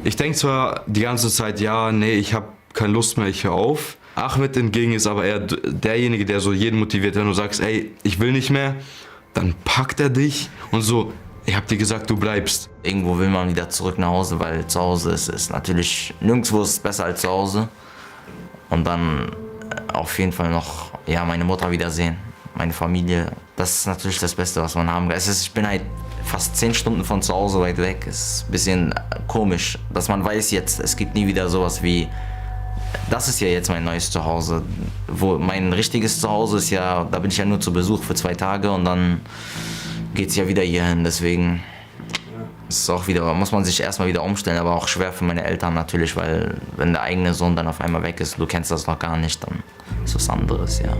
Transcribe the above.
Ich denke zwar die ganze Zeit, ja, nee, ich habe keine Lust mehr, ich höre auf. Ahmed hingegen ist aber eher derjenige, der so jeden motiviert. Wenn du sagst, ey, ich will nicht mehr, dann packt er dich und so, ich hab dir gesagt, du bleibst. Irgendwo will man wieder zurück nach Hause, weil zu Hause ist natürlich, nirgendwo ist es besser als zu Hause. Und dann auf jeden Fall noch, ja, meine Mutter wiedersehen, meine Familie. Das ist natürlich das Beste, was man haben kann. Ich bin halt fast 10 Stunden von zu Hause weit weg. Es ist ein bisschen komisch, dass man weiß jetzt, es gibt nie wieder sowas wie, das ist ja jetzt mein neues Zuhause. Wo mein richtiges Zuhause ist ja, da bin ich ja nur zu Besuch für 2 Tage und dann geht's ja wieder hierhin. Deswegen ist es auch wieder, muss man sich erstmal wieder umstellen, aber auch schwer für meine Eltern natürlich, weil wenn der eigene Sohn dann auf einmal weg ist, du kennst das noch gar nicht, dann ist was anderes, ja.